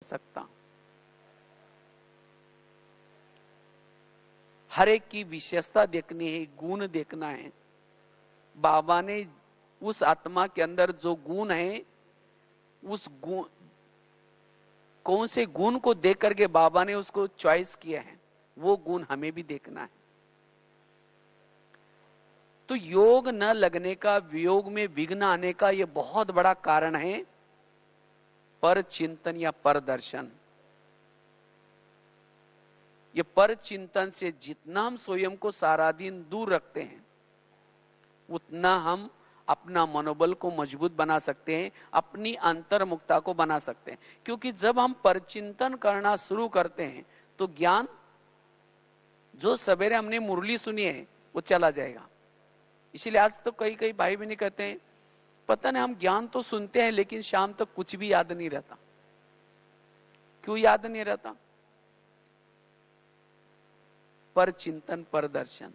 सकता। हर एक की विशेषता देखनी है, गुण देखना है। बाबा ने उस आत्मा के अंदर जो गुण है, उस गुण, कौन से गुण को देख करके बाबा ने उसको चॉइस किया है, वो गुण हमें भी देखना है। तो योग न लगने का, वियोग में विघ्न आने का ये बहुत बड़ा कारण है पर चिंतन या पर दर्शन। ये पर चिंतन से जितना हम स्वयं को सारा दिन दूर रखते हैं, उतना हम अपना मनोबल को मजबूत बना सकते हैं, अपनी अंतर्मुखता को बना सकते हैं। क्योंकि जब हम परचिंतन करना शुरू करते हैं तो ज्ञान, जो सवेरे हमने मुरली सुनी है, वो चला जाएगा। इसीलिए आज तो कई कई भाई बहन कहते हैं, पता नहीं हम ज्ञान तो सुनते हैं लेकिन शाम तक कुछ भी याद नहीं रहता। क्यों याद नहीं रहता? पर चिंतन पर दर्शन।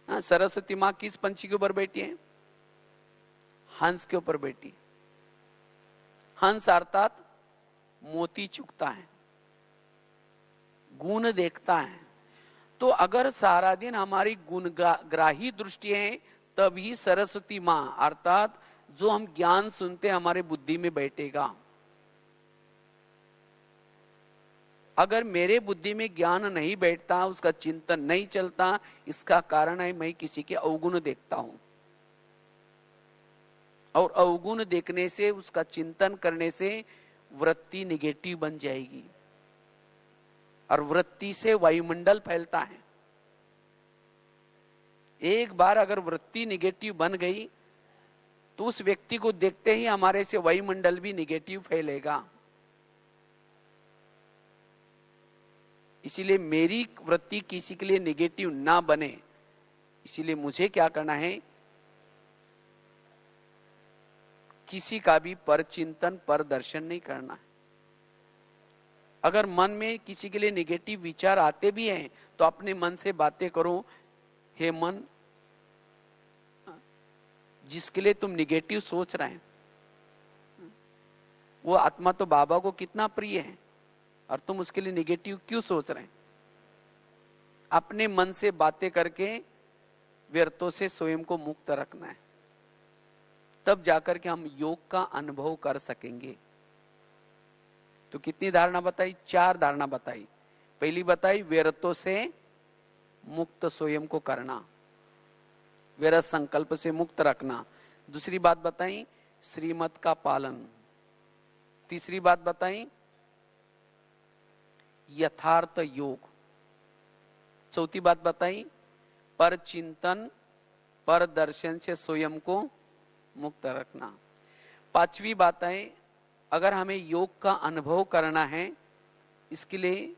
हाँ, सरस्वती माँ किस पंछी के ऊपर बैठी है? हंस के ऊपर बैठी। हंस अर्थात मोती चुगता है, गुण देखता है। तो अगर सारा दिन हमारी गुणग्राही दृष्टि है, तभी सरस्वती माँ अर्थात जो हम ज्ञान सुनते हैं हमारे बुद्धि में बैठेगा। अगर मेरे बुद्धि में ज्ञान नहीं बैठता, उसका चिंतन नहीं चलता, इसका कारण है मैं किसी के अवगुण देखता हूं, और अवगुण देखने से, उसका चिंतन करने से वृत्ति निगेटिव बन जाएगी, और वृत्ति से वायुमंडल फैलता है। एक बार अगर वृत्ति निगेटिव बन गई तो उस व्यक्ति को देखते ही हमारे से वायुमंडल भी निगेटिव फैलेगा। इसीलिए मेरी वृत्ति किसी के लिए निगेटिव ना बने, इसीलिए मुझे क्या करना है, किसी का भी पर चिंतन पर दर्शन नहीं करना है। अगर मन में किसी के लिए निगेटिव विचार आते भी हैं तो अपने मन से बातें करो, हे मन, जिसके लिए तुम निगेटिव सोच रहे हैं वो आत्मा तो बाबा को कितना प्रिय है, और तुम उसके लिए निगेटिव क्यों सोच रहे हैं? अपने मन से बातें करके व्यर्थों से स्वयं को मुक्त रखना है, तब जाकर के हम योग का अनुभव कर सकेंगे। तो कितनी धारणा बताई? 4 धारणा बताई। पहली बताई व्यर्थों से मुक्त स्वयं को करना, व्यर्थ संकल्प से मुक्त रखना। दूसरी बात बताई श्रीमत का पालन। तीसरी बात बताई यथार्थ योग। चौथी बात बताई पर चिंतन पर दर्शन से स्वयं को मुक्त रखना। 5वीं बात है, अगर हमें योग का अनुभव करना है, इसके लिए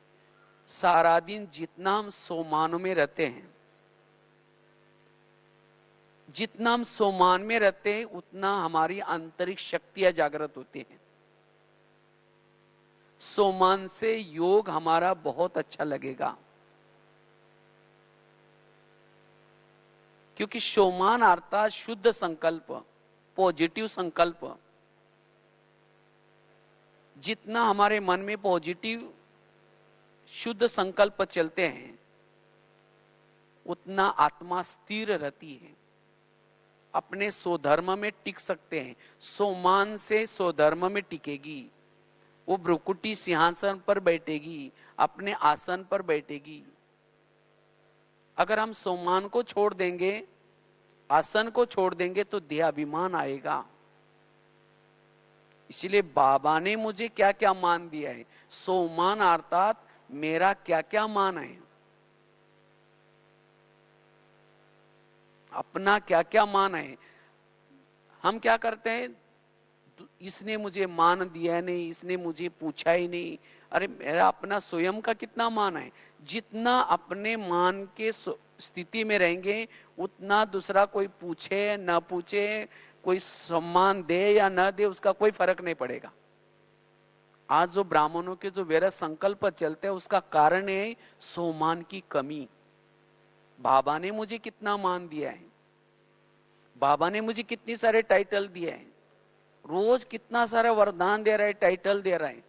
सारा दिन जितना हम सोमानों में रहते हैं, जितना हम सोमान में रहते हैं उतना हमारी आंतरिक शक्तियां जागृत होती हैं। सोमान से योग हमारा बहुत अच्छा लगेगा, क्योंकि सोमान अर्थात शुद्ध संकल्प, पॉजिटिव संकल्प। जितना हमारे मन में पॉजिटिव शुद्ध संकल्प चलते हैं उतना आत्मा स्थिर रहती है, अपने स्वधर्म में टिक सकते हैं। सोमान से स्वधर्म में टिकेगी, वो भ्रुकुटी सिंहासन पर बैठेगी, अपने आसन पर बैठेगी। अगर हम सोमान को छोड़ देंगे, आसन को छोड़ देंगे, तो देहाभिमान आएगा। इसलिए बाबा ने मुझे क्या क्या मान दिया है, सोमान अर्थात मेरा क्या क्या मान है, अपना क्या क्या मान है। हम क्या करते हैं, इसने मुझे मान दिया नहीं, इसने मुझे पूछा ही नहीं। अरे मेरा अपना स्वयं का कितना मान है। जितना अपने मान के स्थिति में रहेंगे उतना दूसरा कोई पूछे न पूछे, कोई सम्मान दे या न दे, उसका कोई फर्क नहीं पड़ेगा। आज जो ब्राह्मणों के जो व्यर्थ संकल्प चलते हैं उसका कारण है सोमान की कमी। बाबा ने मुझे कितना मान दिया है, बाबा ने मुझे कितनी सारे टाइटल दिए हैं, रोज कितना सारा वरदान दे रहा है, टाइटल दे रहा है,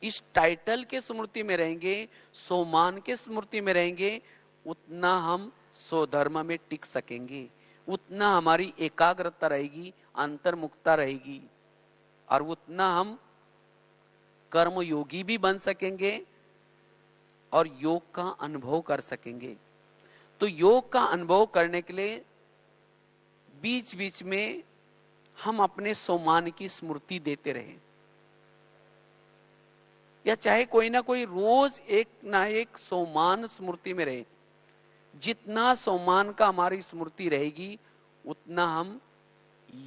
इस टाइटल के स्मृति में रहेंगे, सोमान के स्मृति में रहेंगे, उतना हम स्वधर्म में टिक सकेंगे, उतना हमारी एकाग्रता रहेगी, अंतर्मुखता रहेगी, और उतना हम कर्म योगी भी बन सकेंगे और योग का अनुभव कर सकेंगे। तो योग का अनुभव करने के लिए बीच बीच में हम अपने सोमान की स्मृति देते रहे, या चाहे कोई ना कोई रोज एक ना एक सोमान स्मृति में रहे। जितना सोमान का हमारी स्मृति रहेगी उतना हम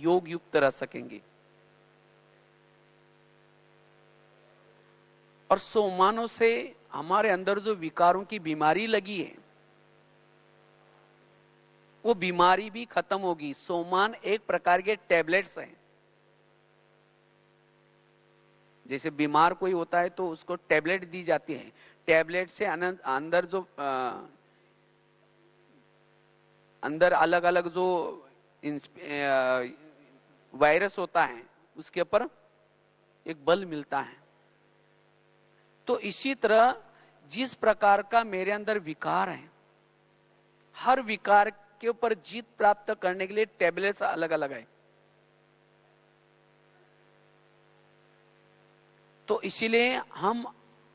योग युक्त रह सकेंगे। और सोमानों से हमारे अंदर जो विकारों की बीमारी लगी है वो बीमारी भी खत्म होगी। सोमान एक प्रकार के टैबलेट्स हैं। जैसे बीमार कोई होता है तो उसको टैबलेट दी जाती है, टैबलेट से अंदर जो अंदर अलग अलग जो वायरस होता है उसके ऊपर एक बल मिलता है। तो इसी तरह जिस प्रकार का मेरे अंदर विकार है, हर विकार के ऊपर जीत प्राप्त करने के लिए टैबलेट्स अलग अलग है। तो इसीलिए हम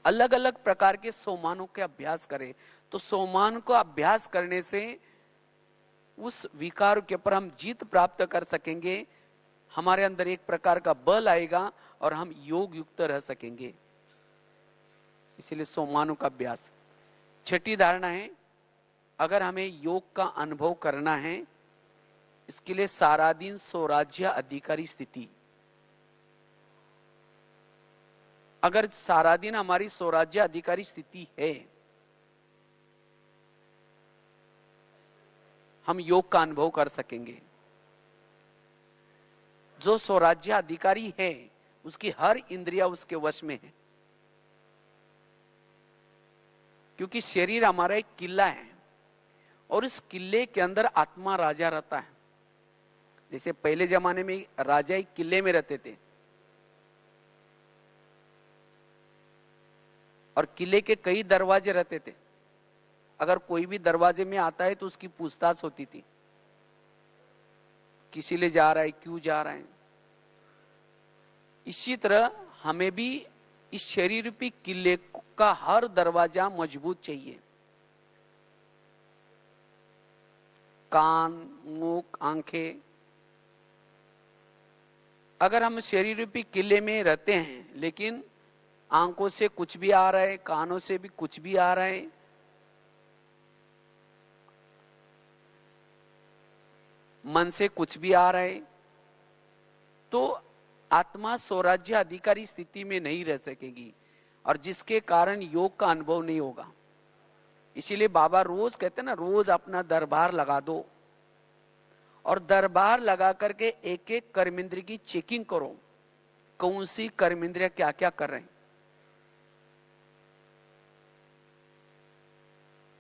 अलग अलग प्रकार के सोमानों के अभ्यास करें। तो सोमान को अभ्यास करने से उस विकार के ऊपर हम जीत प्राप्त कर सकेंगे, हमारे अंदर एक प्रकार का बल आएगा और हम योग युक्त रह सकेंगे। इसीलिए सोमानों का अभ्यास। छठी धारणा है, अगर हमें योग का अनुभव करना है, इसके लिए सारा दिन स्वराज्य अधिकारी स्थिति। अगर सारा दिन हमारी स्वराज्य अधिकारी स्थिति है, हम योग का अनुभव कर सकेंगे। जो स्वराज्य अधिकारी है उसकी हर इंद्रिया उसके वश में है, क्योंकि शरीर हमारा एक किला है और इस किले के अंदर आत्मा राजा रहता है। जैसे पहले जमाने में राजा एक किले में रहते थे और किले के कई दरवाजे रहते थे। अगर कोई भी दरवाजे में आता है तो उसकी पूछताछ होती थी, किसी ले जा रहा है, क्यों जा रहा है। इसी तरह हमें भी इस शरीर रूपी किले का हर दरवाजा मजबूत चाहिए। कान, मुख, आंखें। अगर हम शरीर रूपी किले में रहते हैं लेकिन आंखों से कुछ भी आ रहा है, कानों से भी कुछ भी आ रहा है, मन से कुछ भी आ रहा है, तो आत्मा स्वराज्य अधिकारी स्थिति में नहीं रह सकेगी और जिसके कारण योग का अनुभव नहीं होगा। इसीलिए बाबा रोज कहते हैं ना, रोज अपना दरबार लगा दो और दरबार लगा करके एक एक कर्मेंद्रिय की चेकिंग करो, कौन सी कर्मेंद्रिय क्या क्या कर रहे हैं।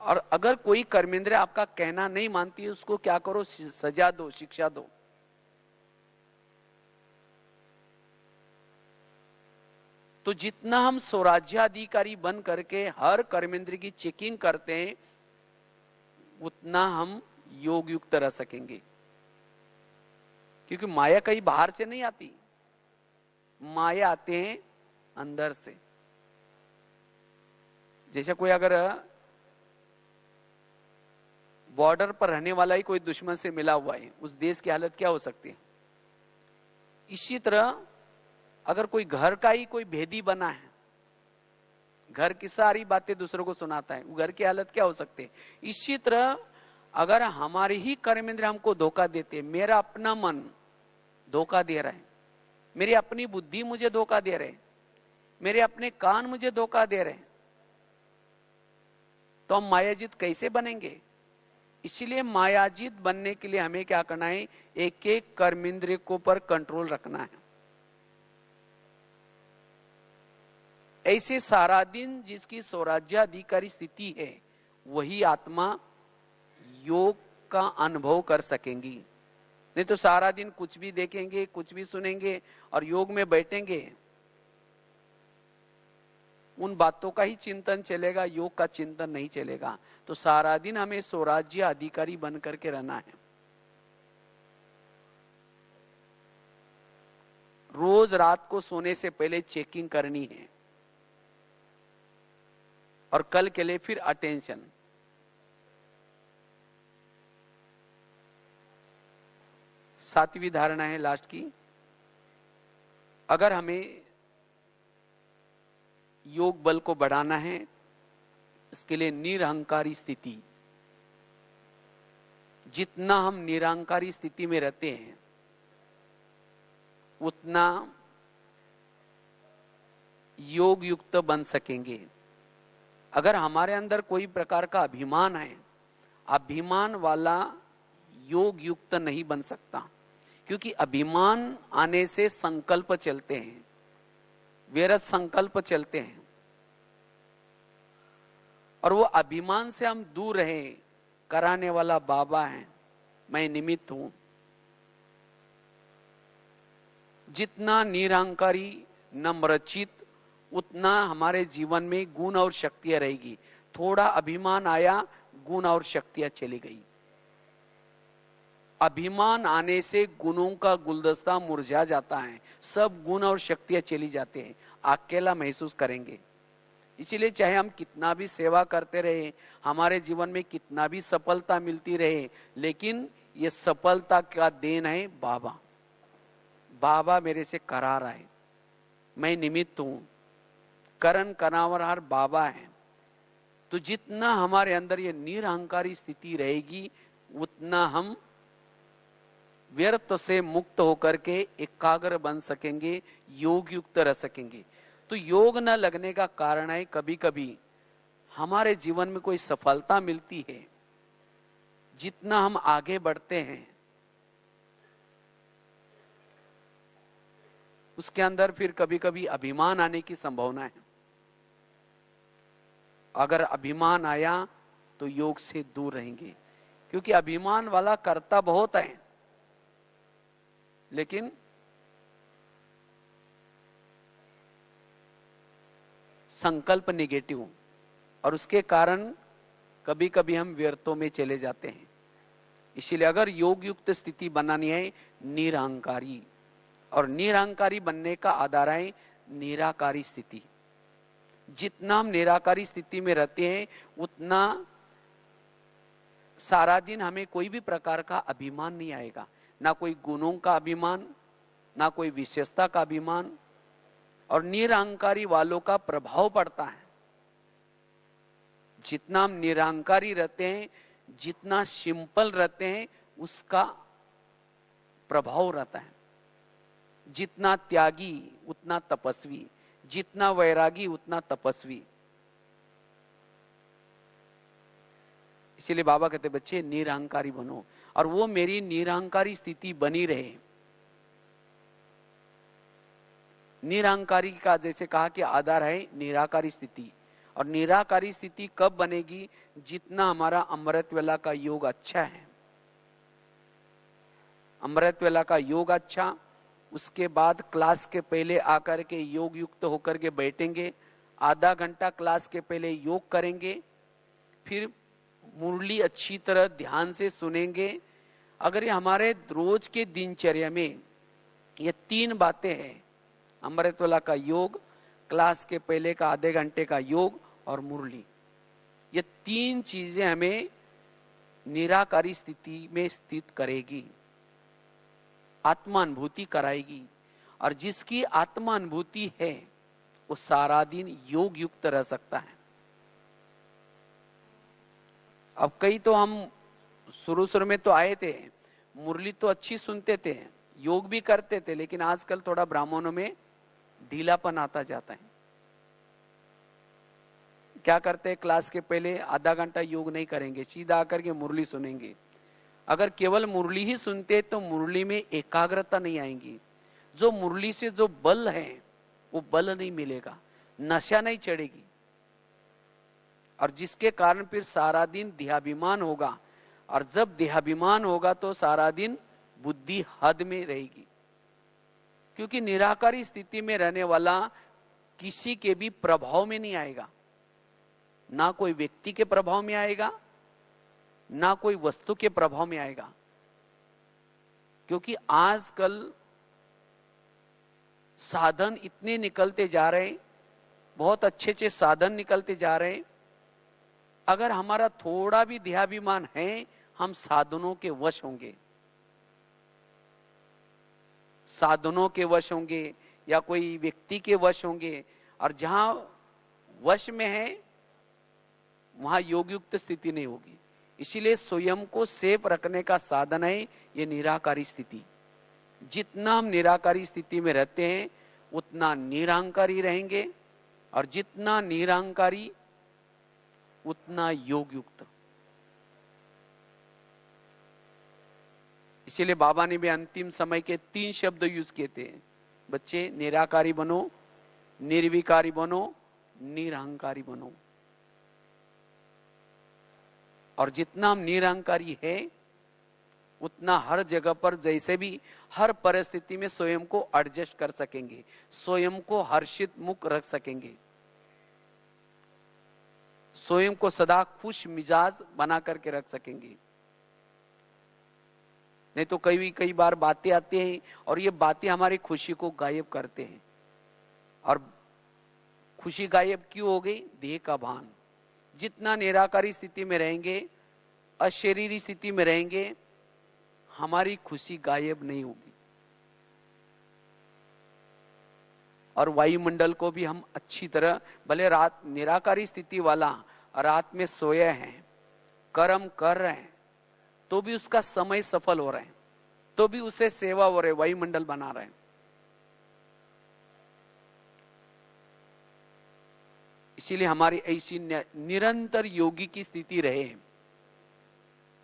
और अगर कोई कर्मेंद्रिय आपका कहना नहीं मानती है, उसको क्या करो, सजा दो, शिक्षा दो। तो जितना हम स्वराज्याधिकारी बन करके हर कर्मेंद्रिय की चेकिंग करते हैं उतना हम योग युक्त रह सकेंगे, क्योंकि माया कहीं बाहर से नहीं आती, माया आते हैं अंदर से। जैसे कोई अगर बॉर्डर पर रहने वाला ही कोई दुश्मन से मिला हुआ है, उस देश की हालत क्या हो सकती है। इसी तरह अगर कोई घर का ही कोई भेदी बना है, घर की सारी बातें दूसरों को सुनाता है, वो घर की हालत क्या हो सकती है। इसी तरह अगर हमारे ही कर्मेंद्र हमको धोखा देते, मेरा अपना मन धोखा दे रहा है, मेरी अपनी बुद्धि मुझे धोखा दे रहे, मेरे अपने कान मुझे धोखा दे रहे, तो हम मायाजित कैसे बनेंगे। इसीलिए मायाजित बनने के लिए हमें क्या करना है, एक एक कर्मेंद्रिय को पर कंट्रोल रखना है। ऐसे सारा दिन जिसकी स्वराज्याधिकारी स्थिति है वही आत्मा योग का अनुभव कर सकेंगी। नहीं तो सारा दिन कुछ भी देखेंगे, कुछ भी सुनेंगे और योग में बैठेंगे उन बातों का ही चिंतन चलेगा, योग का चिंतन नहीं चलेगा। तो सारा दिन हमें स्वराज्य अधिकारी बन करके रहना है। रोज रात को सोने से पहले चेकिंग करनी है, और कल के लिए फिर अटेंशन। सातवीं धारणा है लास्ट की, अगर हमें योग बल को बढ़ाना है, इसके लिए निरहंकारी स्थिति, जितना हम निरहंकारी स्थिति में रहते हैं उतना योग युक्त बन सकेंगे। अगर हमारे अंदर कोई प्रकार का अभिमान है, अभिमान वाला योग युक्त नहीं बन सकता, क्योंकि अभिमान आने से संकल्प चलते हैं, व्यर्थ संकल्प चलते हैं, और वो अभिमान से हम दूर रहे कराने वाला बाबा है, मैं निमित्त हूं। जितना निरहंकारी नम्रचित, उतना हमारे जीवन में गुण और शक्तियां रहेगी। थोड़ा अभिमान आया, गुण और शक्तियां चली गई। अभिमान आने से गुणों का गुलदस्ता मुरझा जाता है, सब गुण और शक्तियां चली जाते हैं, अकेला महसूस करेंगे। इसीलिए चाहे हम कितना भी सेवा करते रहे, हमारे जीवन में कितना भी सफलता मिलती रहे, लेकिन ये सफलता का देन है बाबा। बाबा मेरे से करा रहा है, मैं निमित्त हूं, करण करावरहार बाबा है। तो जितना हमारे अंदर ये निरहंकारी स्थिति रहेगी, उतना हम व्यर्थ से मुक्त होकर के एकाग्र बन सकेंगे, योग युक्त रह सकेंगे। तो योग न लगने का कारण है, कभी कभी हमारे जीवन में कोई सफलता मिलती है, जितना हम आगे बढ़ते हैं उसके अंदर फिर कभी कभी अभिमान आने की संभावना है। अगर अभिमान आया तो योग से दूर रहेंगे, क्योंकि अभिमान वाला करता बहुत है, लेकिन संकल्प नेगेटिव, और उसके कारण कभी कभी हम व्यर्थों में चले जाते हैं। इसीलिए अगर योग युक्त स्थिति बनानी है, निरहंकारी, और निरहंकारी बनने का आधार है निराकारी स्थिति। जितना हम निराकारी स्थिति में रहते हैं, उतना सारा दिन हमें कोई भी प्रकार का अभिमान नहीं आएगा, ना कोई गुणों का अभिमान, ना कोई विशेषता का अभिमान, और निरहंकारी वालों का प्रभाव पड़ता है। जितना हम निरहंकारी रहते हैं, जितना सिंपल रहते हैं, उसका प्रभाव रहता है। जितना त्यागी उतना तपस्वी, जितना वैरागी उतना तपस्वी। इसीलिए बाबा कहते बच्चे निरहंकारी बनो, और वो मेरी निरहंकारी स्थिति बनी रहे। निरहंकारी का जैसे कहा कि आधार है निराकारी स्थिति, और निराकारी स्थिति कब बनेगी? जितना हमारा अमृत वेला का योग अच्छा है। अमृत वेला का योग अच्छा, उसके बाद क्लास के पहले आकर के योग युक्त होकर के बैठेंगे, आधा घंटा क्लास के पहले योग करेंगे, फिर मुरली अच्छी तरह ध्यान से सुनेंगे। अगर ये हमारे रोज के दिनचर्या में ये तीन बातें हैं, अमृतवेला का योग, क्लास के पहले का आधे घंटे का योग और मुरली, ये तीन चीजें हमें निराकारी स्थिति में स्थित करेगी, आत्मानुभूति कराएगी। और जिसकी आत्मानुभूति है वो सारा दिन योग युक्त रह सकता है। अब कई तो हम शुरू में तो आए थे, मुरली तो अच्छी सुनते थे, योग भी करते थे, लेकिन आजकल थोड़ा ब्राह्मणों में ढीलापन आता जाता है। क्या करते हैं, क्लास के पहले आधा घंटा योग नहीं करेंगे, सीधा आकर के मुरली सुनेंगे। अगर केवल मुरली ही सुनते तो मुरली में एकाग्रता नहीं आएगी, जो मुरली से जो बल है वो बल नहीं मिलेगा, नशा नहीं चढ़ेगी, और जिसके कारण फिर सारा दिन देहाभिमान होगा, और जब देहाभिमान होगा तो सारा दिन बुद्धि हद में रहेगी। क्योंकि निराकारी स्थिति में रहने वाला किसी के भी प्रभाव में नहीं आएगा, ना कोई व्यक्ति के प्रभाव में आएगा, ना कोई वस्तु के प्रभाव में आएगा। क्योंकि आजकल साधन इतने निकलते जा रहे हैं, बहुत अच्छे अच्छे साधन निकलते जा रहे हैं। अगर हमारा थोड़ा भी देहाभिमान है, हम साधनों के वश होंगे, साधनों के वश होंगे या कोई व्यक्ति के वश होंगे। और जहां वश में है वहां योग युक्त स्थिति नहीं होगी। इसीलिए स्वयं को सेफ रखने का साधन है ये निराकारी स्थिति। जितना हम निराकारी स्थिति में रहते हैं उतना निरहंकारी रहेंगे, और जितना निरहंकारी उतना योग युक्त। इसीलिए बाबा ने भी अंतिम समय के 3 शब्द यूज किए थे, बच्चे निराकारी बनो, निर्विकारी बनो, निरहंकारी बनो। और जितना हम निरहंकारी है उतना हर जगह पर, जैसे भी हर परिस्थिति में स्वयं को एडजस्ट कर सकेंगे, स्वयं को हर्षित मुक्त रख सकेंगे, स्वयं को सदा खुश मिजाज बना करके रख सकेंगे। नहीं तो कई बार बातें आती हैं और ये बातें हमारी खुशी को गायब करते हैं। और खुशी गायब क्यों हो गई? देह का भान। जितना निराकारी स्थिति में रहेंगे, अशरीरी स्थिति में रहेंगे, हमारी खुशी गायब नहीं होगी। और वायुमंडल को भी हम अच्छी तरह, भले रात निराकारी स्थिति वाला रात में सोए हैं, कर्म कर रहे हैं, तो भी उसका समय सफल हो रहे हैं, तो भी उसे सेवा हो रहे, वायुमंडल बना रहे हैं। इसीलिए हमारी ऐसी निरंतर योगी की स्थिति रहे,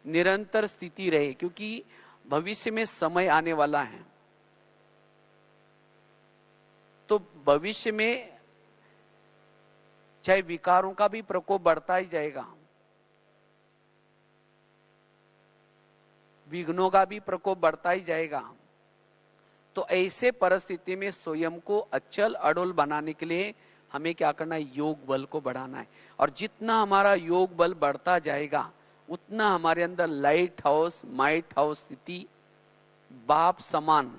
निरंतर स्थिति रहे, क्योंकि भविष्य में समय आने वाला है। तो भविष्य में चाहे विकारों का भी प्रकोप बढ़ता ही जाएगा, विघ्नों का भी प्रकोप बढ़ता ही जाएगा। तो ऐसे परिस्थिति में स्वयं को अचल अडोल बनाने के लिए हमें क्या करना है? योग बल को बढ़ाना है। और जितना हमारा योग बल बढ़ता जाएगा उतना हमारे अंदर लाइट हाउस, माइट हाउस स्थिति, बाप समान,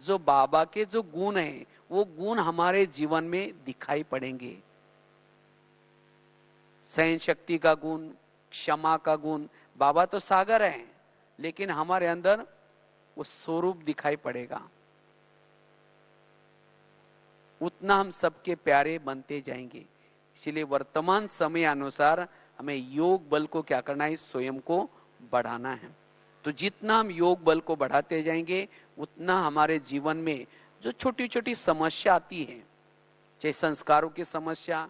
जो बाबा के जो गुण हैं वो गुण हमारे जीवन में दिखाई पड़ेंगे। सहन शक्ति का गुण, क्षमा का गुण। बाबा तो सागर है, लेकिन हमारे अंदर वो स्वरूप दिखाई पड़ेगा। उतना हम सबके प्यारे बनते जाएंगे। इसीलिए वर्तमान समय अनुसार हमें योग बल को क्या करना है? स्वयं को बढ़ाना है। तो जितना हम योग बल को बढ़ाते जाएंगे उतना हमारे जीवन में जो छोटी छोटी समस्या आती है, चाहे संस्कारों की समस्या,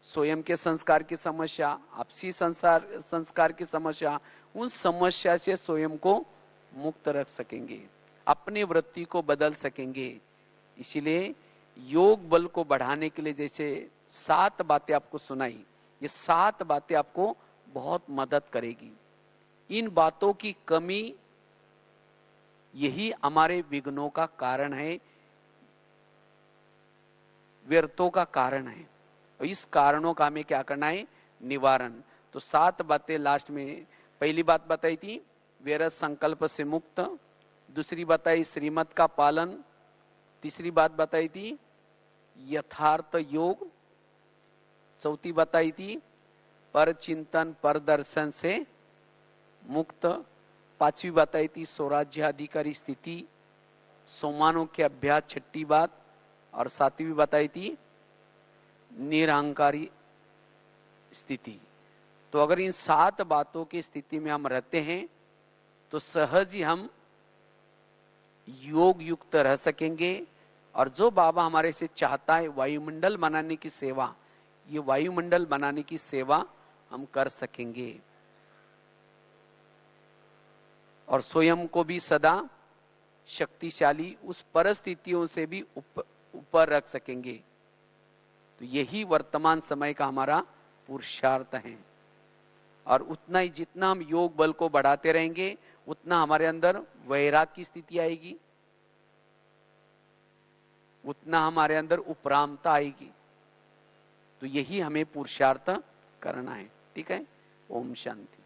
स्वयं के संस्कार की समस्या, आपसी संस्कार की समस्या, उन समस्या से स्वयं को मुक्त रख सकेंगे, अपनी वृत्ति को बदल सकेंगे। इसीलिए योग बल को बढ़ाने के लिए जैसे 7 बातें आपको सुनाई, ये 7 बातें आपको बहुत मदद करेगी। इन बातों की कमी यही हमारे विघ्नों का कारण है, व्यर्थों का कारण है। और इस कारणों का हमें क्या करना है? निवारण। तो 7 बातें लास्ट में, पहली बात बताई थी व्यर्थ संकल्प से मुक्त, दूसरी बताई श्रीमत का पालन, तीसरी बात बताई थी यथार्थ योग, चौथी बताई थी पर चिंतन पर दर्शन से मुक्त, 5वीं बताई थी स्वराज्य अधिकारी स्थिति, सोमानों के अभ्यास 6ठी बात, और 7वीं बताई थी निरहंकारी स्थिति। तो अगर इन 7 बातों की स्थिति में हम रहते हैं तो सहज ही हम योग युक्त रह सकेंगे। और जो बाबा हमारे से चाहता है वायुमंडल बनाने की सेवा, ये वायुमंडल बनाने की सेवा हम कर सकेंगे और स्वयं को भी सदा शक्तिशाली उस परिस्थितियों से भी ऊपर रख सकेंगे। तो यही वर्तमान समय का हमारा पुरुषार्थ है। और उतना ही जितना हम योग बल को बढ़ाते रहेंगे उतना हमारे अंदर वैराग की स्थिति आएगी, उतना हमारे अंदर उपरामता आएगी। तो यही हमें पुरुषार्थ करना है। ठीक है। ओम शांति।